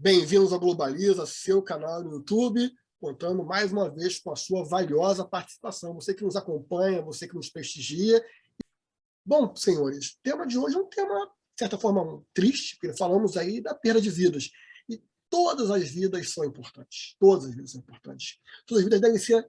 Bem-vindos ao Globaliza, seu canal no YouTube, contando mais uma vez com a sua valiosa participação. Você que nos acompanha, você que nos prestigia. Bom, senhores, o tema de hoje é um tema, de certa forma, triste, porque falamos aí da perda de vidas. E todas as vidas são importantes. Todas as vidas são importantes. Todas as vidas devem ser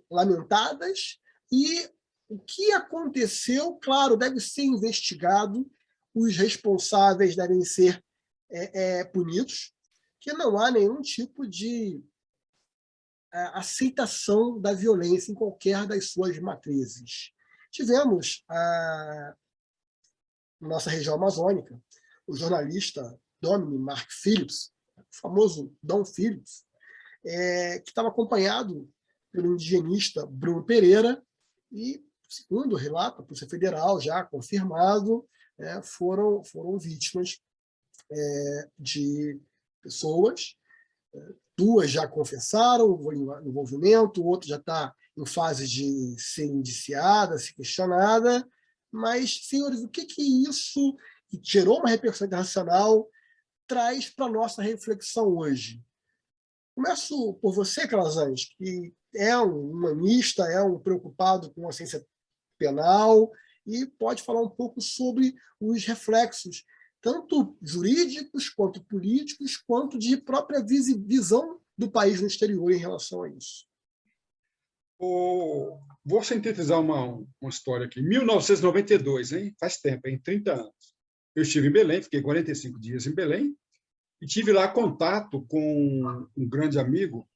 lamentadas e o que aconteceu, claro, deve ser investigado, os responsáveis devem ser punidos, que não há nenhum tipo de aceitação da violência em qualquer das suas matrizes. Tivemos, na nossa região amazônica, o jornalista Domini Mark Phillips, o famoso Dom Phillips, que estava acompanhado pelo indigenista Bruno Pereira, e, segundo o relato da Polícia Federal, já confirmado, foram vítimas de pessoas. Duas já confessaram o envolvimento, o outro já está em fase de ser indiciada, ser questionada. Mas, senhores, o que isso, que gerou uma repercussão internacional, traz para a nossa reflexão hoje? Começo por você, Calazans, que é um humanista, é um preocupado com a ciência penal, e pode falar um pouco sobre os reflexos, tanto jurídicos, quanto políticos, quanto de própria visão do país no exterior em relação a isso. Vou sintetizar uma história aqui. 1992, hein? Faz tempo, em 30 anos. Eu estive em Belém, fiquei 45 dias em Belém, e tive lá contato com um grande amigo.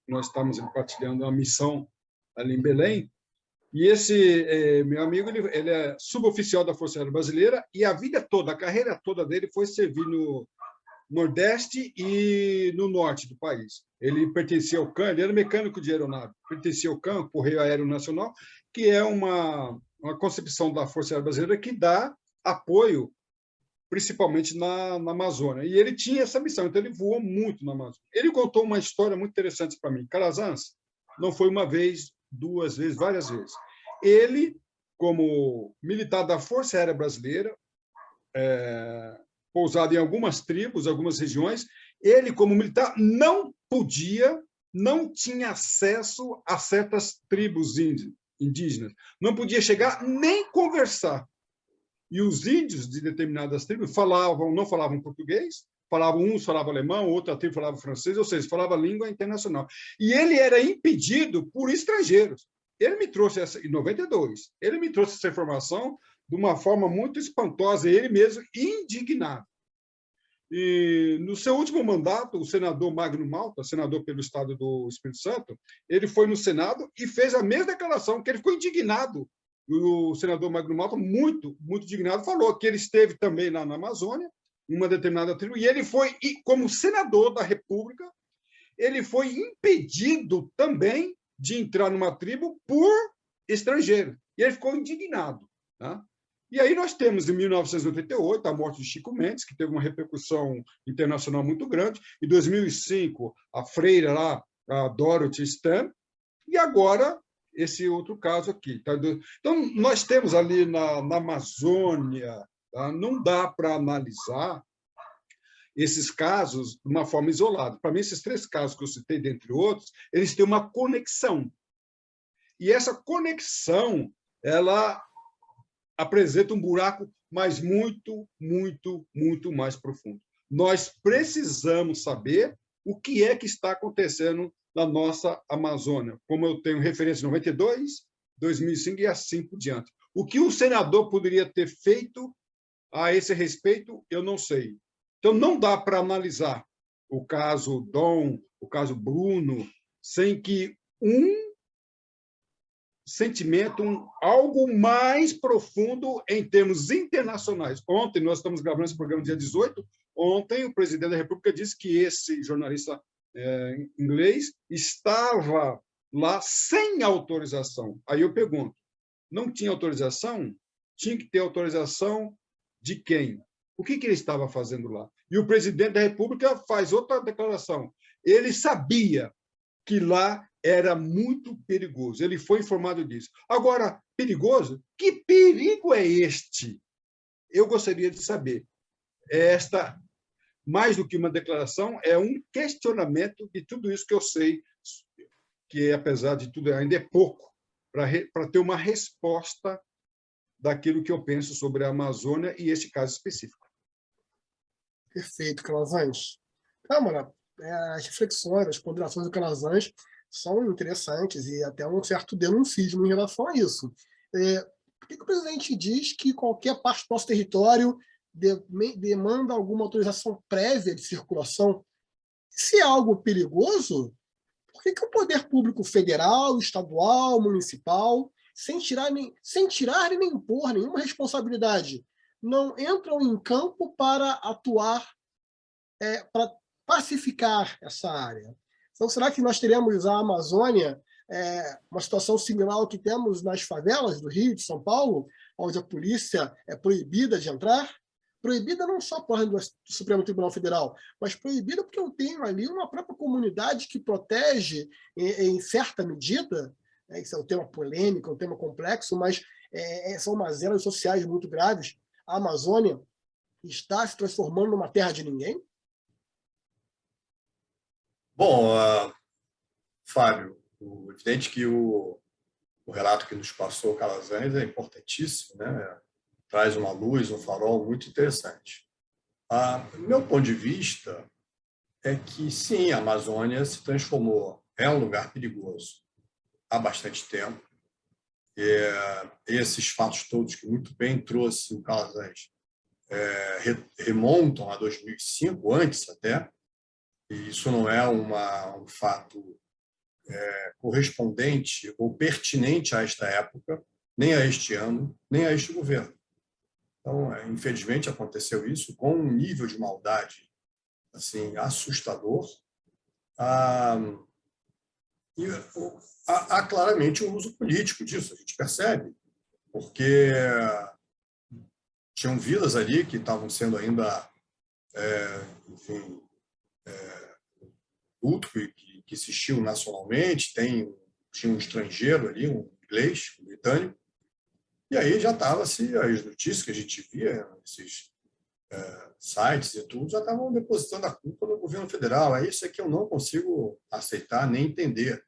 Nós estávamos compartilhando uma missão ali em Belém, e esse meu amigo ele é suboficial da Força Aérea Brasileira, e a vida toda, a carreira toda dele foi servir no Nordeste e no Norte do país. Ele pertencia ao CAN, ele era mecânico de aeronave, pertencia ao CAN, Correio Aéreo Nacional, que é uma concepção da Força Aérea Brasileira que dá apoio principalmente na Amazônia. E ele tinha essa missão, então ele voou muito na Amazônia. Ele contou uma história muito interessante para mim. Calazans não foi uma vez, duas vezes, várias vezes. Ele, como militar da Força Aérea Brasileira, pousado em algumas tribos, algumas regiões, ele, como militar, não tinha acesso a certas tribos indígenas, não podia chegar nem conversar. E os índios de determinadas tribos não falavam português, uns falavam alemão, outra tribo falava francês, ou seja, falava língua internacional. E ele era impedido por estrangeiros. Ele me trouxe em 92, ele me trouxe essa informação de uma forma muito espantosa, ele mesmo indignado. E no seu último mandato, o senador Magno Malta, senador pelo estado do Espírito Santo, ele foi no Senado e fez a mesma declaração, que ele ficou indignado. O senador Magno Malta, muito, muito indignado, falou que ele esteve também lá na Amazônia, em uma determinada tribo, e ele foi, como senador da República, ele foi impedido também de entrar numa tribo por estrangeiro. E ele ficou indignado. Tá? E aí nós temos, em 1988, a morte de Chico Mendes, que teve uma repercussão internacional muito grande. Em 2005, a freira lá, a Dorothy Stam. E agora, esse outro caso aqui. Tá? Então, nós temos ali na Amazônia, tá? Não dá para analisar esses casos de uma forma isolada. Para mim, esses três casos que eu citei, dentre outros, eles têm uma conexão. E essa conexão, ela apresenta um buraco, mas muito, muito, muito mais profundo. Nós precisamos saber o que é que está acontecendo na nossa Amazônia. Como eu tenho referência em 92, 2005 e assim por diante. O que o senador poderia ter feito a esse respeito, eu não sei. Então, não dá para analisar o caso Dom, o caso Bruno, sem que sentimento, algo mais profundo em termos internacionais. Ontem, nós estamos gravando esse programa dia 18, ontem o presidente da República disse que esse jornalista inglês estava lá sem autorização. Aí eu pergunto, não tinha autorização? Tinha que ter autorização de quem? O que ele estava fazendo lá? E o presidente da República faz outra declaração. Ele sabia que lá era muito perigoso. Ele foi informado disso. Agora, perigoso? Que perigo é este? Eu gostaria de saber. mais do que uma declaração, é um questionamento de tudo isso que eu sei, que, apesar de tudo, ainda é pouco para ter uma resposta daquilo que eu penso sobre a Amazônia e esse caso específico. Perfeito, Calazans. Câmara, as reflexões, as ponderações do Calazans são interessantes e até um certo denuncismo em relação a isso. Por que o presidente diz que qualquer parte do nosso território demanda alguma autorização prévia de circulação? Se é algo perigoso, por que o poder público federal, estadual, municipal, sem tirar e nem impor nenhuma responsabilidade, não entram em campo para atuar, para pacificar essa área? Então, será que nós teremos a Amazônia, uma situação similar ao que temos nas favelas do Rio, de São Paulo, onde a polícia é proibida de entrar? Proibida não só por ordem do Supremo Tribunal Federal, mas proibida porque eu tenho ali uma própria comunidade que protege, em certa medida. Isso é um tema polêmico, um tema complexo, mas são mazelas sociais muito graves. A Amazônia está se transformando numa terra de ninguém? Bom, Fábio, evidente que o relato que nos passou o Calazans é importantíssimo, né? Traz uma luz, um farol muito interessante. Meu ponto de vista é que, sim, a Amazônia se transformou, é um lugar perigoso há bastante tempo. Esses fatos todos que muito bem trouxe o Calazans remontam a 2005, antes até, e isso não é um fato correspondente ou pertinente a esta época, nem a este ano, nem a este governo. Então, infelizmente, aconteceu isso com um nível de maldade assim, assustador. E há claramente um uso político disso, a gente percebe, porque tinham vilas ali que estavam sendo ainda, enfim, culto que existiam nacionalmente, tinha um estrangeiro ali, um inglês, um britânico, e aí já estava-se, as notícias que a gente via, esses sites e tudo, já estavam depositando a culpa no governo federal. É isso que eu não consigo aceitar nem entender,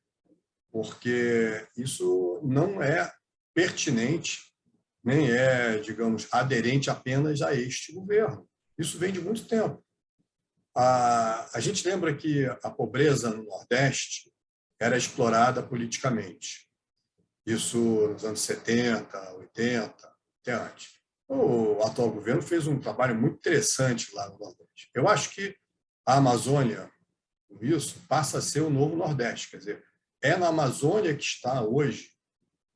porque isso não é pertinente, nem é, digamos, aderente apenas a este governo. Isso vem de muito tempo. A gente lembra que a pobreza no Nordeste era explorada politicamente. Isso nos anos 70, 80, até antes. O atual governo fez um trabalho muito interessante lá no Nordeste. Eu acho que a Amazônia, com isso, passa a ser o novo Nordeste. Quer dizer, é na Amazônia que está hoje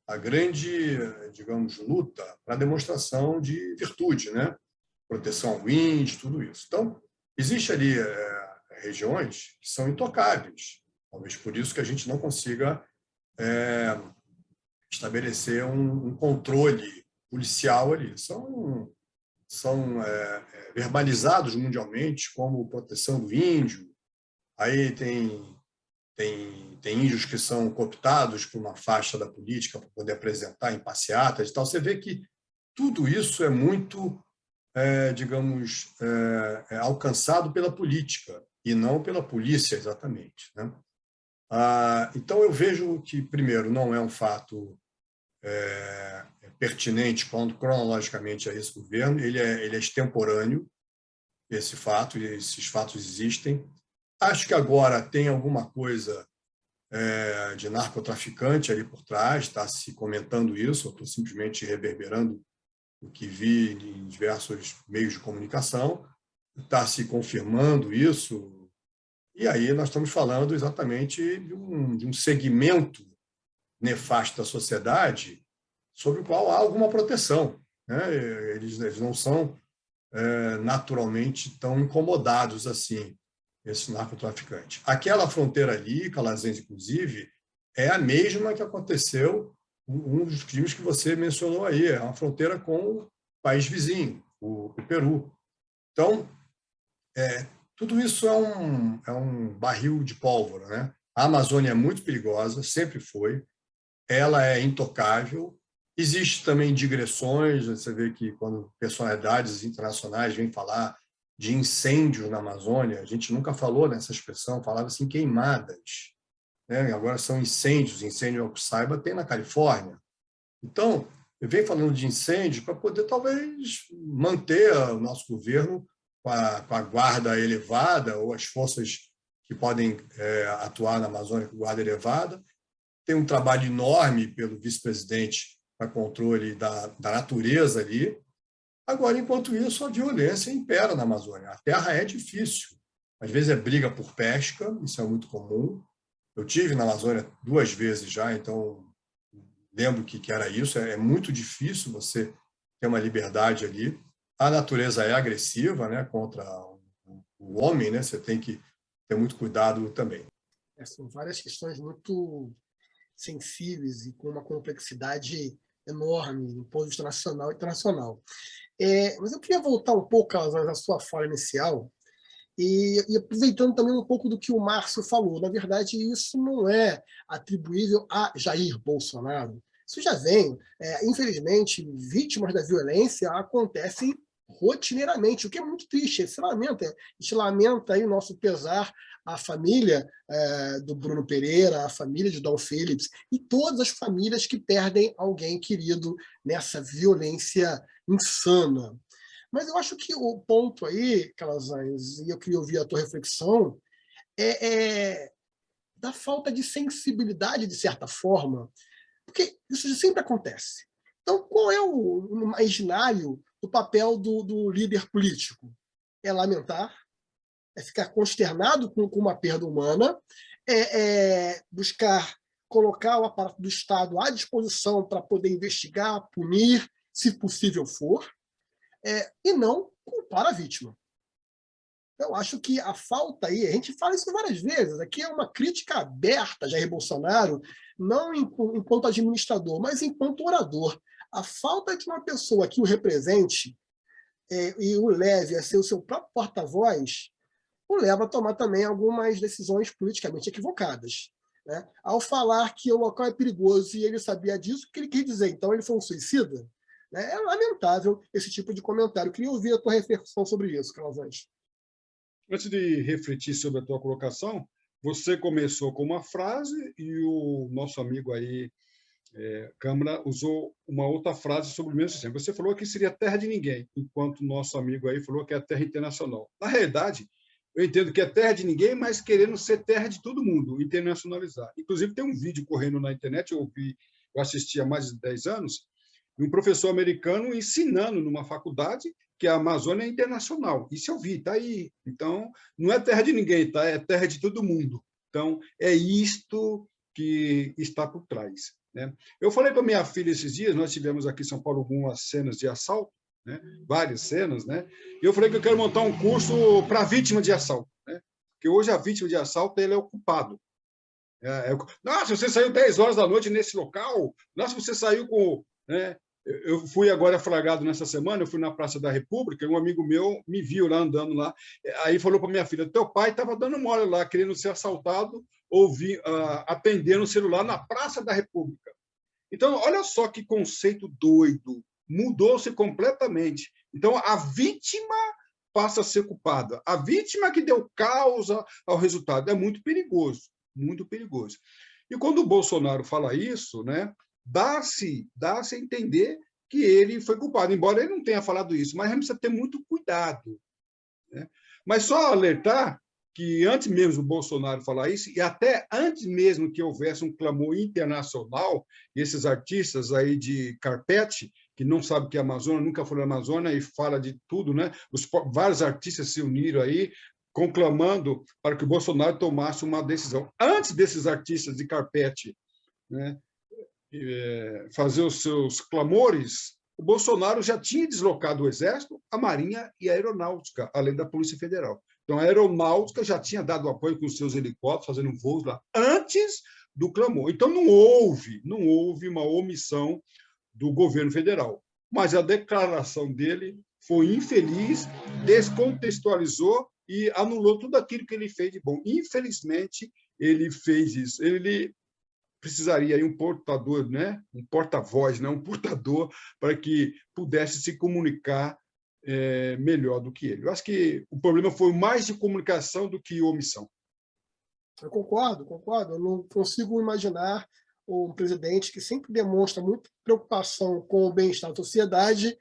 a grande, digamos, luta para a demonstração de virtude, né? Proteção ao índio, tudo isso. Então, existe ali regiões que são intocáveis. Talvez por isso que a gente não consiga estabelecer um controle policial ali. São verbalizados mundialmente como proteção do índio. Aí tem índios que são cooptados por uma faixa da política para poder apresentar em passeatas e tal. Você vê que tudo isso é muito, digamos, alcançado pela política e não pela polícia exatamente, né? Então, eu vejo que, primeiro, não é um fato pertinente cronologicamente a esse governo, ele é extemporâneo, esse fato, e esses fatos existem. Acho que agora tem alguma coisa de narcotraficante ali por trás, está se comentando isso, eu estou simplesmente reverberando o que vi em diversos meios de comunicação, está se confirmando isso, e aí nós estamos falando exatamente de um segmento nefasto da sociedade sobre o qual há alguma proteção, né? Eles não são naturalmente tão incomodados assim, esse narcotraficante. Aquela fronteira ali, Calazans, inclusive, é a mesma que aconteceu um dos crimes que você mencionou aí, é uma fronteira com o país vizinho, o Peru. Então, tudo isso é um barril de pólvora, né? A Amazônia é muito perigosa, sempre foi, ela é intocável. Existe também digressões, você vê que quando personalidades internacionais vêm falar de incêndios na Amazônia. A gente nunca falou nessa expressão, falava assim queimadas, né? Agora são incêndios. Incêndio, ao que saiba, tem na Califórnia. Então, eu venho falando de incêndio para poder, talvez, manter o nosso governo com a guarda elevada, ou as forças que podem atuar na Amazônia com guarda elevada. Tem um trabalho enorme pelo vice-presidente para controle da natureza ali. Agora, enquanto isso, a violência impera na Amazônia. A terra é difícil. Às vezes é briga por pesca, isso é muito comum. Eu tive na Amazônia 2 vezes já, então lembro que era isso. É muito difícil você ter uma liberdade ali. A natureza é agressiva, né, contra o homem, né? Você tem que ter muito cuidado também. São várias questões muito sensíveis e com uma complexidade enorme do ponto de vista nacional e internacional. Mas eu queria voltar um pouco à sua fala inicial e aproveitando também um pouco do que o Márcio falou. Na verdade, isso não é atribuível a Jair Bolsonaro. Isso já vem. Infelizmente, vítimas da violência acontecem rotineiramente, o que é muito triste. A gente lamenta aí o nosso pesar à família do Bruno Pereira, à família de Dom Phillips e todas as famílias que perdem alguém querido nessa violência insana. Mas eu acho que o ponto aí, Calazans, e eu queria ouvir a tua reflexão, é da falta de sensibilidade, de certa forma, porque isso sempre acontece. Então, qual é o imaginário do papel do líder político? É lamentar, é ficar consternado com uma perda humana, buscar colocar o aparato do Estado à disposição para poder investigar, punir, se possível for, e não culpar a vítima. Eu acho que a falta aí, a gente fala isso várias vezes, aqui é uma crítica aberta a Jair Bolsonaro, não enquanto administrador, mas enquanto orador. A falta de uma pessoa que o represente e o leve a ser o seu próprio porta-voz, o leva a tomar também algumas decisões politicamente equivocadas. Né? Ao falar que o local é perigoso e ele sabia disso, o que ele quis dizer? Então ele foi um suicida? É lamentável esse tipo de comentário. Eu queria ouvir a tua reflexão sobre isso, Calazans. Antes de refletir sobre a tua colocação, você começou com uma frase e o nosso amigo aí, Câmara, usou uma outra frase sobre o mesmo sistema. Você falou que seria terra de ninguém, enquanto o nosso amigo aí falou que é terra internacional. Na realidade, eu entendo que é terra de ninguém, mas querendo ser terra de todo mundo, internacionalizar. Inclusive, tem um vídeo correndo na internet, eu assisti há mais de 10 anos, um professor americano ensinando numa faculdade que a Amazônia é internacional. Isso eu vi, está aí. Então, não é terra de ninguém, tá? É terra de todo mundo. Então, é isto que está por trás. Né? Eu falei para minha filha esses dias, nós tivemos aqui em São Paulo algumas cenas de assalto, né? Várias cenas, né? E eu falei que eu quero montar um curso para vítima de assalto, né? Porque hoje a vítima de assalto ele é o culpado. Nossa, você saiu 10 horas da noite nesse local? Nossa, você saiu com... Né? Eu fui agora flagrado nessa semana, eu fui na Praça da República, e um amigo meu me viu lá andando lá, aí falou para minha filha, teu pai estava dando mole lá, querendo ser assaltado, atendendo o celular na Praça da República. Então, olha só que conceito doido, mudou-se completamente. Então, a vítima passa a ser culpada. A vítima que deu causa ao resultado é muito perigoso, muito perigoso. E quando o Bolsonaro fala isso, né, dá-se a entender que ele foi culpado, embora ele não tenha falado isso, mas a gente precisa ter muito cuidado. Né? Mas só alertar que antes mesmo do Bolsonaro falar isso, e até antes mesmo que houvesse um clamor internacional, esses artistas aí de carpete, que não sabem que é a Amazônia, nunca foram na Amazônia e fala de tudo, né? Vários artistas se uniram aí, conclamando para que o Bolsonaro tomasse uma decisão. Antes desses artistas de carpete, né, fazer os seus clamores, o Bolsonaro já tinha deslocado o Exército, a Marinha e a Aeronáutica, além da Polícia Federal. Então, a Aeronáutica já tinha dado apoio com seus helicópteros, fazendo voos lá, antes do clamor. Então, não houve uma omissão do governo federal. Mas a declaração dele foi infeliz, descontextualizou e anulou tudo aquilo que ele fez de bom. Infelizmente, ele fez isso. Ele precisaria aí um portador, né? Um porta-voz, né? Um portador para que pudesse se comunicar melhor do que ele. Eu acho que o problema foi mais de comunicação do que omissão. Eu concordo. Eu não consigo imaginar um presidente que sempre demonstra muita preocupação com o bem-estar da sociedade,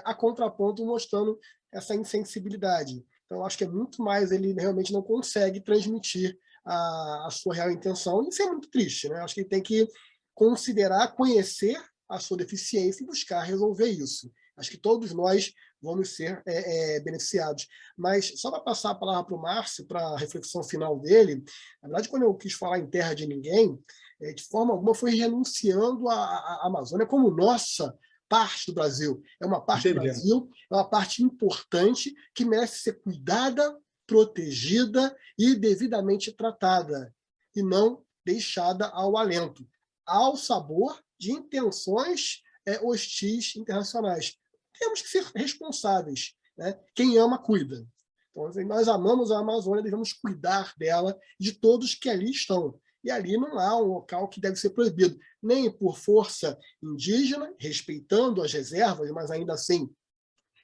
a contraponto mostrando essa insensibilidade. Então, eu acho que é muito mais, ele realmente não consegue transmitir a sua real intenção, e isso é muito triste, né? Acho que ele tem que considerar, conhecer a sua deficiência e buscar resolver isso. Acho que todos nós vamos ser beneficiados. Mas, só para passar a palavra para o Márcio, para a reflexão final dele, na verdade, quando eu quis falar em terra de ninguém, de forma alguma foi renunciando à Amazônia como nossa parte do Brasil. É uma parte do Brasil, é uma parte importante que merece ser cuidada, protegida e devidamente tratada, e não deixada ao alento, ao sabor de intenções hostis internacionais. Temos que ser responsáveis, né? Quem ama, cuida. Então, nós amamos a Amazônia, devemos cuidar dela, de todos que ali estão. E ali não há um local que deve ser proibido, nem por força indígena, respeitando as reservas, mas ainda assim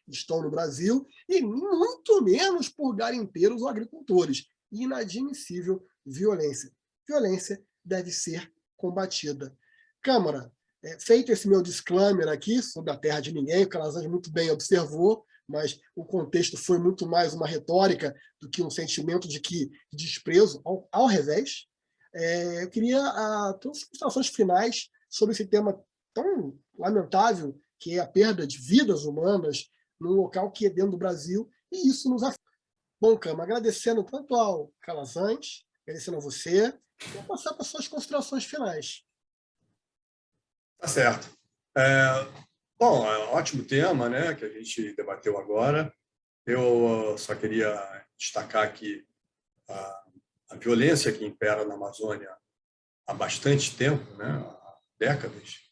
estão no Brasil, e muito menos por garimpeiros ou agricultores. Inadmissível violência. Violência deve ser combatida. Câmara, feito esse meu disclaimer aqui sobre a terra de ninguém, o Calazans muito bem observou, mas o contexto foi muito mais uma retórica do que um sentimento de desprezo, ao revés. Eu queria todas as considerações finais sobre esse tema tão lamentável, que é a perda de vidas humanas num local que é dentro do Brasil, e isso nos afeta. Bom, Cama, agradecendo tanto ao Calazans, agradecendo a você, vou passar para as suas considerações finais. Tá certo. Bom, é um ótimo tema, né, que a gente debateu agora. Eu só queria destacar que a violência que impera na Amazônia há bastante tempo, né, há décadas,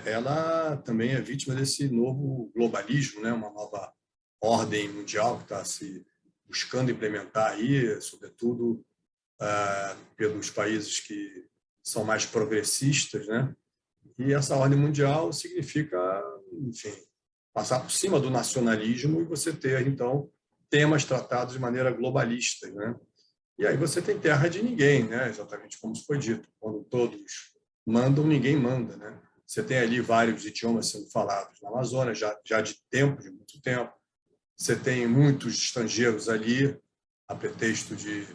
ela também é vítima desse novo globalismo, né, uma nova ordem mundial que está se buscando implementar aí, sobretudo pelos países que são mais progressistas, né? E essa ordem mundial significa, enfim, passar por cima do nacionalismo e você ter, então, temas tratados de maneira globalista, né? E aí você tem terra de ninguém, né? Exatamente como foi dito. Quando todos mandam, ninguém manda, né? Você tem ali vários idiomas sendo falados na Amazônia, já de muito tempo. Você tem muitos estrangeiros ali, a pretexto de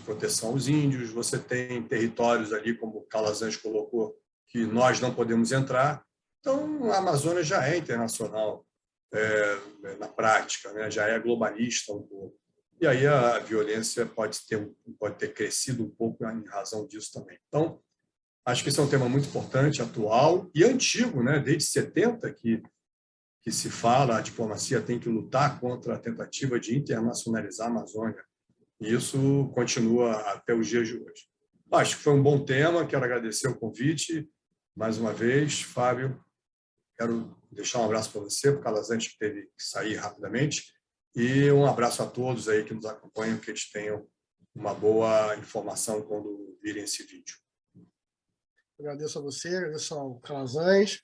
proteção aos índios. Você tem territórios ali, como o Calazans colocou, que nós não podemos entrar. Então, a Amazônia já é internacional na prática, né? Já é globalista um pouco. E aí a violência pode ter crescido um pouco em razão disso também. Então, acho que esse é um tema muito importante, atual e antigo, né? Desde 70 que se fala, a diplomacia tem que lutar contra a tentativa de internacionalizar a Amazônia. E isso continua até os dias de hoje. Acho que foi um bom tema, quero agradecer o convite mais uma vez. Fábio, quero deixar um abraço para você, porque o Calazans teve que sair rapidamente, e um abraço a todos aí que nos acompanham, que eles tenham uma boa informação quando virem esse vídeo. Agradeço a você, agradeço ao Calazans,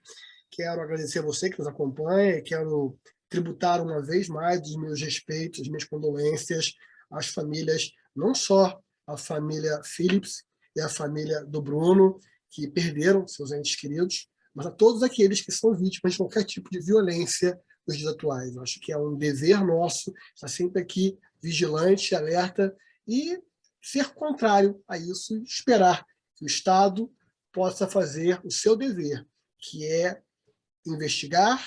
quero agradecer a você que nos acompanha, quero tributar uma vez mais os meus respeitos, as minhas condolências às famílias, não só a família Phillips e a família do Bruno, que perderam seus entes queridos, mas a todos aqueles que são vítimas de qualquer tipo de violência nos dias atuais. Eu acho que é um dever nosso estar sempre aqui vigilante, alerta, e ser contrário a isso, esperar que o Estado possa fazer o seu dever, que é investigar,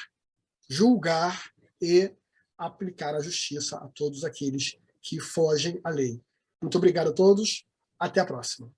julgar e aplicar a justiça a todos aqueles que fogem à lei. Muito obrigado a todos. Até a próxima.